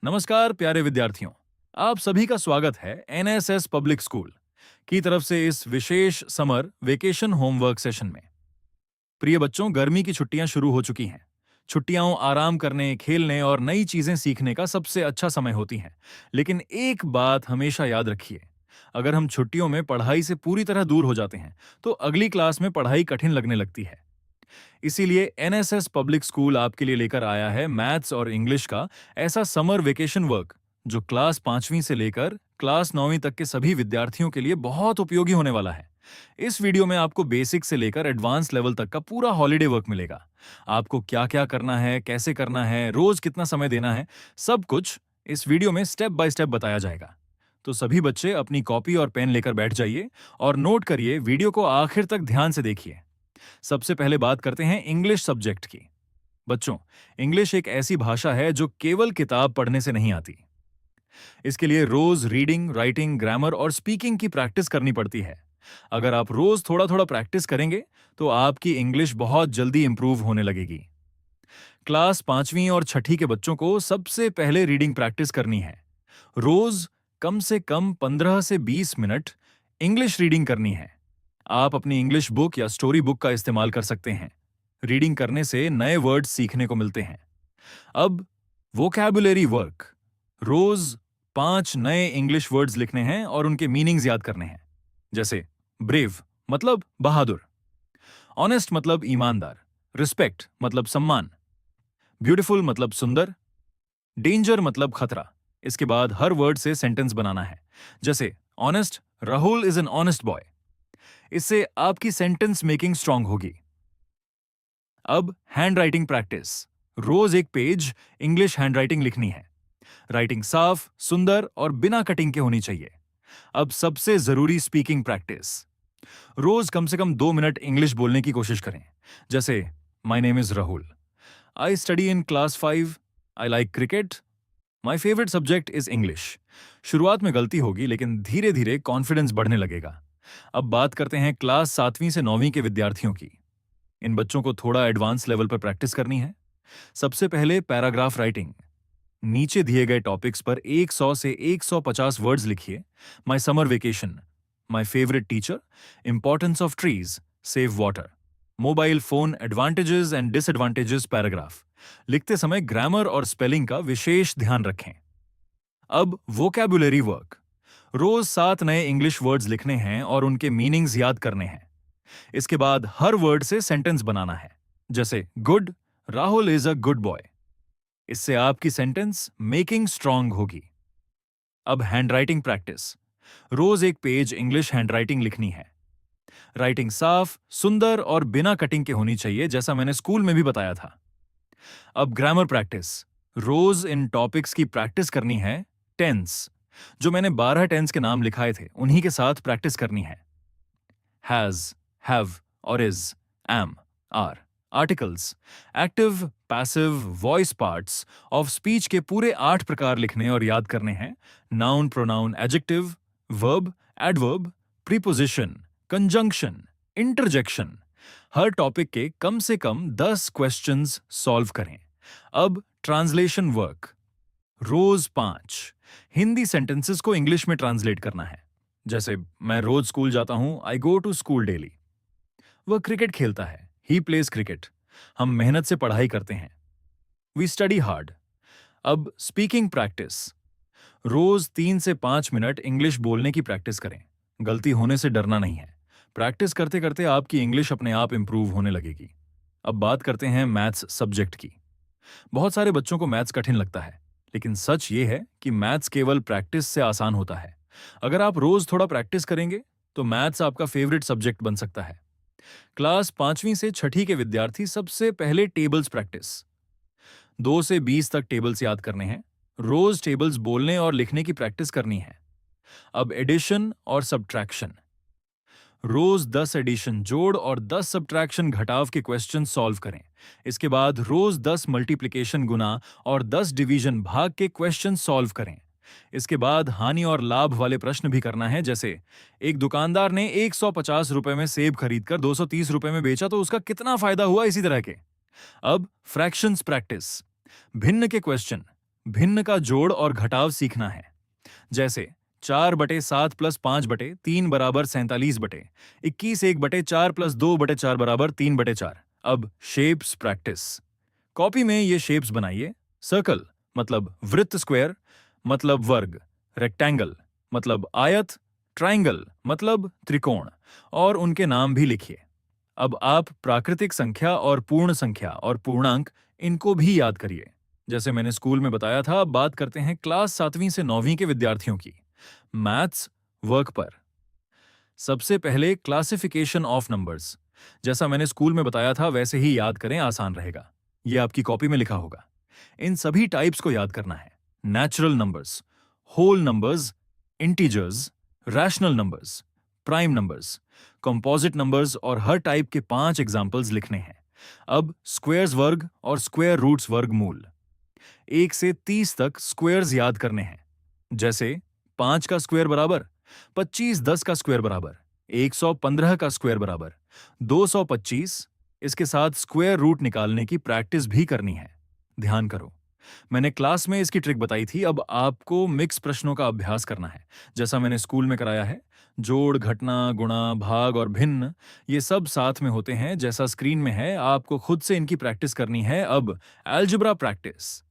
नमस्कार प्यारे विद्यार्थियों, आप सभी का स्वागत है एनएसएस पब्लिक स्कूल की तरफ से इस विशेष समर वेकेशन होमवर्क सेशन में। प्रिय बच्चों, गर्मी की छुट्टियां शुरू हो चुकी हैं। छुट्टियां आराम करने, खेलने और नई चीजें सीखने का सबसे अच्छा समय होती हैं। लेकिन एक बात हमेशा याद रखिए, अगर हम छुट्टियों में पढ़ाई से पूरी तरह दूर हो जाते हैं तो अगली क्लास में पढ़ाई कठिन लगने लगती है। इसीलिए एनएसएस पब्लिक स्कूल आपके लिए लेकर आया है मैथ्स और इंग्लिश का ऐसा समर वेकेशन वर्क जो क्लास 5वीं से लेकर क्लास 9वीं तक के सभी विद्यार्थियों के लिए बहुत उपयोगी होने वाला है। इस वीडियो में आपको बेसिक से लेकर एडवांस लेवल तक का पूरा हॉलिडे वर्क मिलेगा। आपको क्या क्या करना है, कैसे करना है, रोज कितना समय देना है, सब कुछ इस वीडियो में स्टेप बाय स्टेप बताया जाएगा। तो सभी बच्चे अपनी कॉपी और पेन लेकर बैठ जाइए और नोट करिए, वीडियो को आखिर तक ध्यान से देखिए। सबसे पहले बात करते हैं इंग्लिश सब्जेक्ट की। बच्चों, इंग्लिश एक ऐसी भाषा है जो केवल किताब पढ़ने से नहीं आती। इसके लिए रोज रीडिंग, राइटिंग, ग्रामर और स्पीकिंग की प्रैक्टिस करनी पड़ती है। अगर आप रोज थोड़ा थोड़ा प्रैक्टिस करेंगे तो आपकी इंग्लिश बहुत जल्दी इंप्रूव होने लगेगी। क्लास 5वीं और 6ठी के बच्चों को सबसे पहले रीडिंग प्रैक्टिस करनी है। रोज कम से कम 15 से 20 मिनट इंग्लिश रीडिंग करनी है। आप अपनी इंग्लिश बुक या स्टोरी बुक का इस्तेमाल कर सकते हैं। रीडिंग करने से नए वर्ड्स सीखने को मिलते हैं। अब वोकैबुलरी वर्क। रोज 5 नए इंग्लिश वर्ड्स लिखने हैं और उनके मीनिंग्स याद करने हैं। जैसे ब्रेव मतलब बहादुर, ऑनेस्ट मतलब ईमानदार, रिस्पेक्ट मतलब सम्मान, ब्यूटीफुल मतलब सुंदर, डेंजर मतलब खतरा। इसके बाद हर वर्ड से सेंटेंस बनाना है। जैसे honest, Rahul is an honest boy. इससे आपकी सेंटेंस मेकिंग स्ट्रांग होगी। अब हैंड राइटिंग प्रैक्टिस। रोज एक पेज इंग्लिश हैंड राइटिंग लिखनी है। राइटिंग साफ, सुंदर और बिना कटिंग के होनी चाहिए। अब सबसे जरूरी स्पीकिंग प्रैक्टिस। रोज कम से कम 2 मिनट इंग्लिश बोलने की कोशिश करें। जैसे my name is Rahul, I study in class 5, I like cricket, my favourite subject is English. शुरुआत में गलती होगी लेकिन धीरे धीरे कॉन्फिडेंस बढ़ने लगेगा। अब बात करते हैं क्लास 7वीं से 9वीं के विद्यार्थियों की। इन बच्चों को थोड़ा एडवांस लेवल पर प्रैक्टिस करनी है। सबसे पहले पैराग्राफ राइटिंग। नीचे दिए गए टॉपिक्स पर 100 से 150 वर्ड्स लिखिए। My summer vacation, my favourite teacher, importance of trees, save water, mobile phone advantages and disadvantages. Paragraph लिखते समय ग्रामर और स्पेलिंग का विशेष ध्यान रखें। अब वोकैबुलरी वर्क। रोज 7 नए इंग्लिश वर्ड्स लिखने हैं और उनके मीनिंग्स याद करने हैं। इसके बाद हर वर्ड से सेंटेंस बनाना है। जैसे good, Rahul is a good boy. इससे आपकी सेंटेंस मेकिंग स्ट्रांग होगी। अब हैंडराइटिंग प्रैक्टिस। रोज एक पेज इंग्लिश हैंडराइटिंग लिखनी है। राइटिंग साफ, सुंदर और बिना कटिंग के होनी चाहिए, जैसा मैंने स्कूल में भी बताया था। अब ग्रामर प्रैक्टिस। रोज इन टॉपिक्स की प्रैक्टिस करनी है। टेंस, जो मैंने 12 टेंस के नाम लिखाए थे उन्हीं के साथ प्रैक्टिस करनी है। हैज, हैव और is, am, are. Articles, active, passive, voice parts of speech के पूरे 8 प्रकार लिखने और याद करने हैं। Noun, pronoun, adjective, verb, adverb, preposition, conjunction, interjection. हर टॉपिक के कम से कम 10 क्वेश्चंस सॉल्व करें। अब ट्रांसलेशन वर्क। रोज 5 हिंदी सेंटेंसेस को इंग्लिश में ट्रांसलेट करना है। जैसे मैं रोज स्कूल जाता हूं, I go to school daily. वह क्रिकेट खेलता है, ही प्लेज क्रिकेट। हम मेहनत से पढ़ाई करते हैं, वी स्टडी हार्ड। अब स्पीकिंग प्रैक्टिस। रोज 3 से 5 मिनट इंग्लिश बोलने की प्रैक्टिस करें। गलती होने से डरना नहीं है। प्रैक्टिस करते करते आपकी इंग्लिश अपने आप इंप्रूव होने लगेगी। अब बात करते हैं मैथ्स सब्जेक्ट की। बहुत सारे बच्चों को मैथ्स कठिन लगता है, लेकिन सच ये है कि मैथ्स केवल प्रैक्टिस से आसान होता है। अगर आप रोज थोड़ा प्रैक्टिस करेंगे तो मैथ्स आपका फेवरेट सब्जेक्ट बन सकता है। क्लास 5वीं से 6ठी के विद्यार्थी सबसे पहले टेबल्स प्रैक्टिस। 2 से 20 तक टेबल्स याद करने हैं। रोज टेबल्स बोलने और लिखने की प्रैक्टिस करनी है। अब एडिशन और सब्ट्रैक्शन। रोज 10 एडिशन जोड़ और 10 सब्ट्रैक्शन घटाव के क्वेश्चन सॉल्व करें। इसके बाद रोज 10 मल्टीप्लिकेशन गुना और 10 डिवीजन भाग के क्वेश्चन सॉल्व करें। इसके बाद हानि और लाभ वाले प्रश्न भी करना है। जैसे एक दुकानदार ने 150 रुपए में सेब खरीदकर 230 रुपए में बेचा तो उसका कितना फायदा हुआ, इसी तरह के। अब फ्रैक्शंस प्रैक्टिस। भिन्न के क्वेश्चन भिन्न का जोड़ और घटाव सीखना है। जैसे 4/7 + 5/3 = 47/21 1/4 + 2/4 = 3/4। अब शेप्स प्रैक्टिस। कॉपी में ये शेप्स बनाइए। सर्कल मतलब वृत्त, स्क्वायर मतलब वर्ग, रेक्टेंगल मतलब आयत, ट्रायंगल मतलब त्रिकोण, और उनके नाम भी लिखिए। अब आप प्राकृतिक संख्या और पूर्ण संख्या और पूर्णांक, इनको भी याद करिए। जैसे मैंने स्कूल में बताया था, अब बात करते हैं क्लास 7वीं से 9वीं के विद्यार्थियों की मैथ्स वर्क पर। सबसे पहले क्लासिफिकेशन ऑफ नंबर्स। जैसा मैंने स्कूल में बताया था वैसे ही याद करें, आसान रहेगा। यह आपकी कॉपी में लिखा होगा। इन सभी टाइप्स को याद करना है। Natural numbers, whole numbers, integers, rational numbers, prime numbers, composite numbers, और हर टाइप के 5 एग्जाम्पल्स लिखने हैं। अब स्क्वेयर्स वर्ग और स्क्वायर रूट्स वर्गमूल। 1 से 30 तक स्क्वेयर्स याद करने हैं। जैसे 5 का स्क्वायर बराबर 25, 10 का स्क्वायर बराबर 115 का स्क्वायर बराबर 225। इसके साथ स्क्वायर रूट निकालने की प्रैक्टिस भी करनी है। ध्यान करो, मैंने क्लास में इसकी ट्रिक बताई थी, अब आपको मिक्स प्रश्नों का अभ्यास करना है, जैसा मैंने स्कूल में कराया है। जोड़, घटना, गुणा, भाग और भिन्न, ये सब साथ में होते हैं जैसा स्क्रीन में है। आपको खुद से इनकी प्रैक्टिस करनी है। अब अलजेब्रा प्रैक्टिस।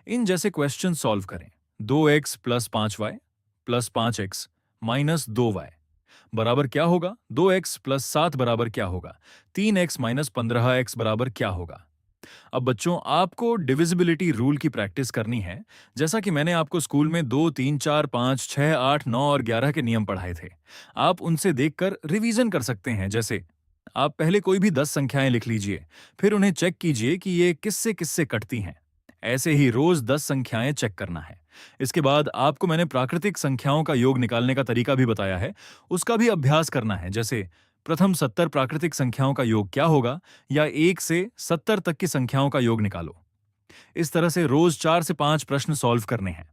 इन जैसे क्वेश्चन सॉल्व करें। 2x + 5y + 5x - 2y बराबर क्या होगा? 2x + 7 बराबर क्या होगा? 3x - 15x बराबर क्या होगा? अब बच्चों, आपको डिविजिबिलिटी रूल की प्रैक्टिस करनी है, जैसा कि मैंने आपको स्कूल में 2, 3, 4, 5, 6, 8, 9 और 11 के नियम पढ़ाए थे। आप उनसे देखकर रिवीजन कर सकते हैं। जैसे आप पहले कोई भी 10 संख्याएं लिख लीजिए, फिर उन्हें चेक कीजिए कि ये किससे किससे कटती हैं। ऐसे ही रोज 10 संख्याएं चेक करना है। इसके बाद आपको मैंने प्राकृतिक संख्याओं का योग निकालने का तरीका भी बताया है, उसका भी अभ्यास करना है। जैसे प्रथम 70 प्राकृतिक संख्याओं का योग क्या होगा, या 1 से 70 तक की संख्याओं का योग निकालो। इस तरह से रोज 4 से 5 प्रश्न सॉल्व करने हैं।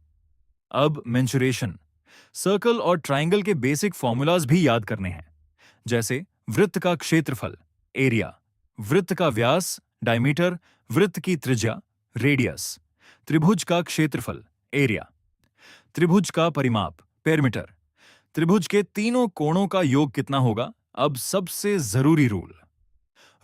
अब मेंसुरेशन। सर्कल और ट्रायंगल के बेसिक फॉर्मूलाज भी याद करने हैं। जैसे वृत्त का क्षेत्रफल, एरिया, वृत्त का व्यास, डायमीटर, वृत्त की त्रिज्या, रेडियस, त्रिभुज का क्षेत्रफल, एरिया, त्रिभुज का परिमाप, पेरीमीटर, त्रिभुज के तीनों कोणों का योग कितना होगा। अब सबसे जरूरी रूल,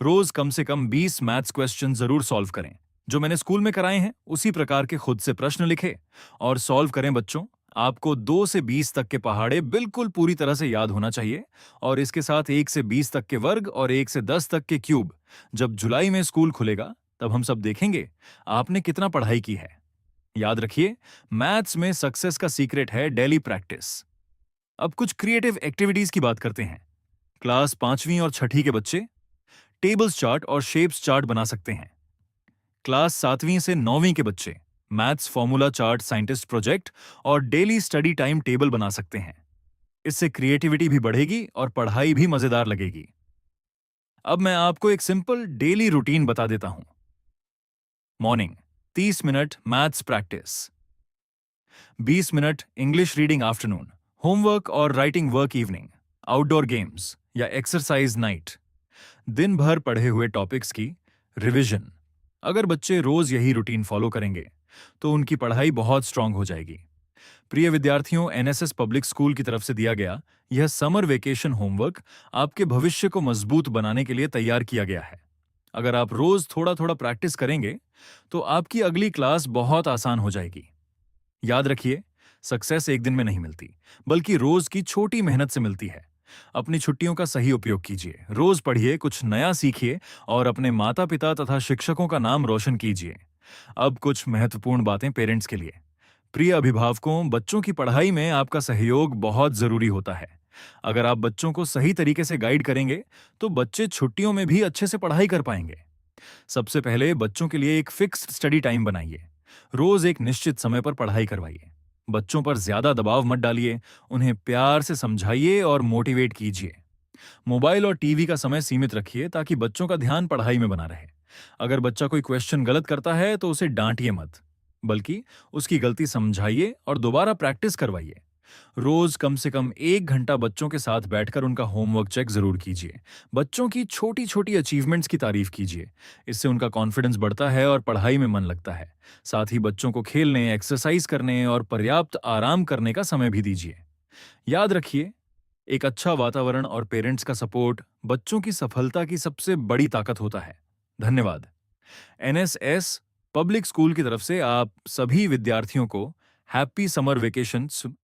रोज कम से कम 20 मैथ्स क्वेश्चन जरूर सॉल्व करें। जो मैंने स्कूल में कराए हैं उसी प्रकार के खुद से प्रश्न लिखें और सॉल्व करें। बच्चों, आपको 2 से 20 तक के पहाड़े बिल्कुल पूरी तरह से याद होना चाहिए, और इसके साथ 1 से 20 तक के वर्ग और 1 से 10 तक के क्यूब। जब जुलाई में स्कूल खुलेगा तब हम सब देखेंगे आपने कितना पढ़ाई की है। याद रखिए, मैथ्स में सक्सेस का सीक्रेट है डेली प्रैक्टिस। अब कुछ क्रिएटिव एक्टिविटीज की बात करते हैं। क्लास 5वीं और 6ठी के बच्चे टेबल्स चार्ट और शेप्स चार्ट बना सकते हैं। क्लास 7वीं से 9वीं के बच्चे maths formula chart, scientist project और डेली स्टडी टाइम टेबल बना सकते हैं। इससे क्रिएटिविटी भी बढ़ेगी और पढ़ाई भी मजेदार लगेगी। अब मैं आपको एक सिंपल डेली रूटीन बता देता हूं। Morning 30 minute maths practice, 20 minute English reading afternoon, homework और writing work evening, outdoor games या एक्सरसाइज नाइट, दिन भर पढ़े हुए टॉपिक्स की रिवीजन। अगर बच्चे रोज यही रूटीन फॉलो करेंगे तो उनकी पढ़ाई बहुत स्ट्रांग हो जाएगी। प्रिय विद्यार्थियों, एनएसएस पब्लिक स्कूल की तरफ से दिया गया यह समर वेकेशन होमवर्क आपके भविष्य को मजबूत बनाने के लिए तैयार किया गया है। अगर आप रोज थोड़ा थोड़ा प्रैक्टिस करेंगे तो आपकी अगली क्लास बहुत आसान हो जाएगी। याद रखिए, सक्सेस एक दिन में नहीं मिलती, बल्कि रोज की छोटी मेहनत से मिलती है। अपनी छुट्टियों का सही उपयोग कीजिए, रोज पढ़िए, कुछ नया सीखिए और अपने माता पिता तथा शिक्षकों का नाम रोशन कीजिए। अब कुछ महत्वपूर्ण बातें पेरेंट्स के लिए। प्रिय अभिभावकों, बच्चों की पढ़ाई में आपका सहयोग बहुत जरूरी होता है। अगर आप बच्चों को सही तरीके से गाइड करेंगे तो बच्चे छुट्टियों में भी अच्छे से पढ़ाई कर पाएंगे। सबसे पहले बच्चों के लिए एक फिक्स्ड स्टडी टाइम बनाइए। रोज एक निश्चित समय पर पढ़ाई करवाइए। बच्चों पर ज्यादा दबाव मत डालिए, उन्हें प्यार से समझाइए और मोटिवेट कीजिए। मोबाइल और टीवी का समय सीमित रखिए ताकि बच्चों का ध्यान पढ़ाई में बना रहे। अगर बच्चा कोई क्वेश्चन गलत करता है तो उसे डांटिए मत, बल्कि उसकी गलती समझाइए और दोबारा प्रैक्टिस करवाइए। रोज कम से कम 1 घंटा बच्चों के साथ बैठकर उनका होमवर्क चेक जरूर कीजिए। बच्चों की छोटी छोटी अचीवमेंट्स की तारीफ कीजिए। इससे उनका कॉन्फिडेंस बढ़ता है और पढ़ाई में मन लगता है। साथ ही बच्चों को खेलने, एक्सरसाइज करने और पर्याप्त आराम करने का समय भी दीजिए। याद रखिए, एक अच्छा वातावरण और पेरेंट्स का सपोर्ट बच्चों की सफलता की सबसे बड़ी ताकत होता है। धन्यवाद। एनएसएस पब्लिक स्कूल की तरफ से आप सभी विद्यार्थियों को हैप्पी समर वेकेशन